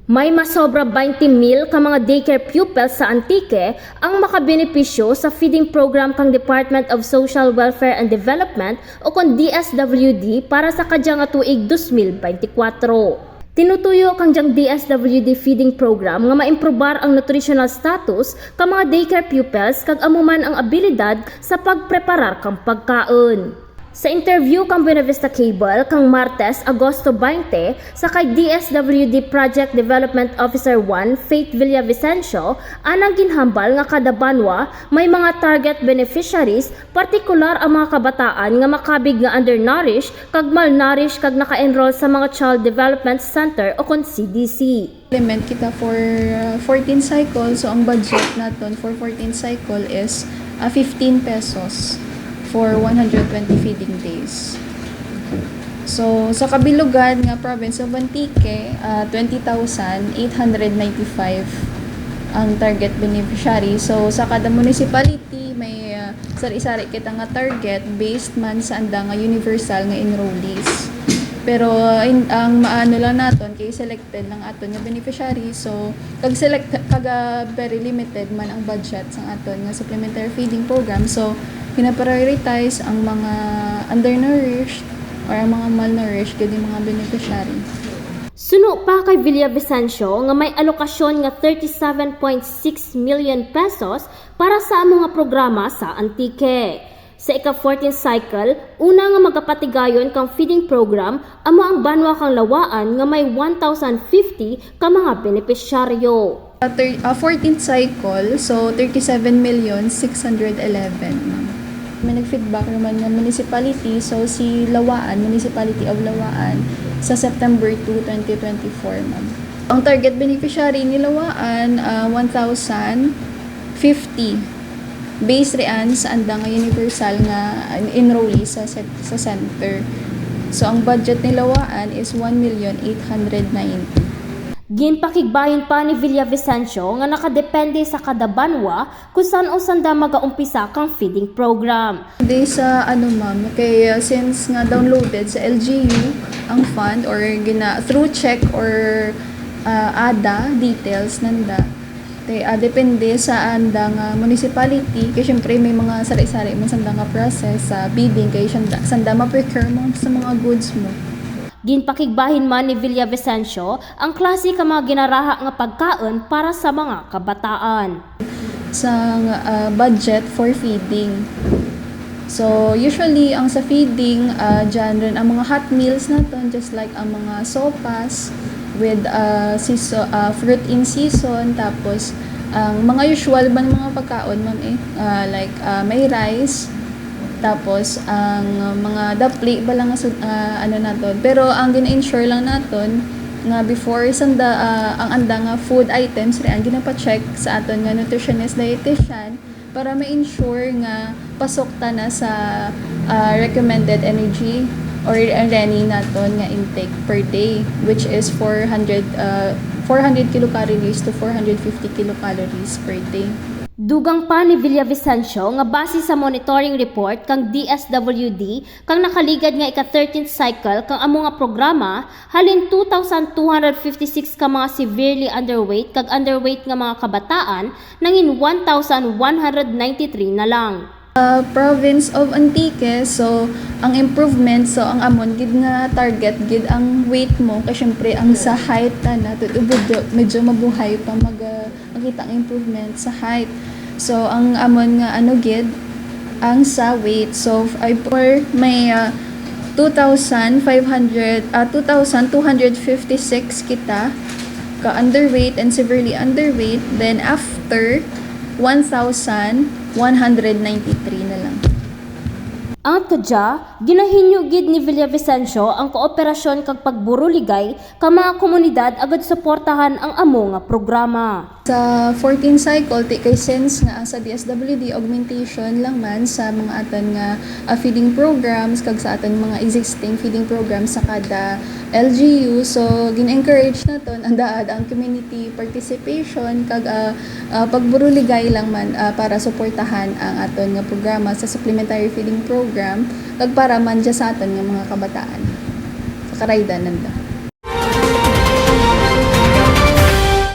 May masobra 20,000 ka mga daycare pupils sa Antique ang makabenepisyo sa feeding program kang Department of Social Welfare and Development o kung DSWD para sa kadyang tuig 2024. Tinutuyo kang dyang DSWD feeding program nga maimprobar ang nutritional status ka mga daycare pupils kag amuman ang abilidad sa pagpreparar kang pagkaon. Sa interview kang Buenavista Cable kang Martes, Agosto 20 sa kay DSWD Project Development Officer 1 Faith Villavicencio, anang ginhambal nga kada banwa may mga target beneficiaries, partikular ang mga kabataan nga makabig nga undernourished kag malnourished kag naka-enroll sa mga Child Development Center o kon CDC. Implement kita for 14 cycles, so ang budget naton for 14 cycle is 15 pesos for 120 feeding days. So sa kabilugan nga province of Antique, 20,895 ang target beneficiary. So sa kada municipality may sari-sari kita nga target based man sa anda nga universal nga enrollees. Pero ang maano lang naton kay selected ng aton nga beneficiary, so very limited man ang budget sa aton nga supplementary feeding program, so pina-prioritize ang mga undernourished or ang mga malnourished gadi mga beneficiary. Suno pa kay Villavicencio nga may alokasyon nga 37.6 million pesos para sa mga programa sa Antique. Sa ika-14th cycle, una nga magapatigayon kang feeding program amo ang banwa kang Lawaan nga may 1,050 ka mga benepisyaryo. 14th cycle, so 37,611. May nag-feedback naman ng municipality, so si Lawaan, Municipality of Lawaan, sa September 2, 2024, ma'am. Ang target beneficiary ni Lawaan, 1,050. Based riyan sa anda nga universal nga enrollee sa center. So ang budget ni Lawaan is 1,890,000. Ginpakigbahin pa ni Villavicencio nga nakadepende sa kada banwa kung saan o sanda magaumpisa kang feeding program. Hindi sa ma'am, kay since nga downloaded sa LGU ang fund or through check or ADA details nanda. Depende sa anda nga municipality, kay syempre may mga sari-sari man sanda nga process sa bidding kay sanda ma-procure mo sa mga goods mo. Ginpakigbahin man ni Villavicencio ang klase ka mga ginaraha nga pagkaon para sa mga kabataan. Sa budget for feeding. So usually ang sa feeding dyan rin ang mga hot meals naton, just like ang mga sopas with fruit in season, tapos ang mga usual man mga pagkaon ma'am like may rice, tapos ang mga dapli ba lang naton, pero ang gina-ensure lang naton nga before ang anda nga food items rin ang ginapa-check sa aton nga nutritionist dietitian para ma-ensure nga pasok ta na sa recommended energy or RENI naton nga intake per day, which is 400 kilocalories to 450 kilocalories per day. Dugang pa ni Villavicencio nga base sa monitoring report kang DSWD kang nakaligad nga ika-13th cycle kang amo nga programa, halin 2,256 ka mga severely underweight kag underweight nga mga kabataan nangin 1,193 na lang. Province of Antique, so ang improvement, so ang amon gid nga target gid ang weight mo kasi syempre ang sa height na medyo mabuhay pa makita ang improvement sa height. So ang amon nga gid ang sa weight, so for may 2,256 kita ka underweight and severely underweight, then after 1,193 na lang. Ang kadya, ginahinyo gid ni Villavicencio ang kooperasyon kag pagburuligay ka mga komunidad agad suportahan ang amo nga programa. Sa 14 cycle, kay sense nga sa DSWD augmentation lang man sa mga aton nga feeding programs kag sa aton mga existing feeding programs sa kada LGU. So gin-encourage naton ang community participation kag pagburuligay lang man para suportahan ang aton nga programa sa supplementary feeding program kag para man sa aton nga mga kabataan sa karaydanan nanda.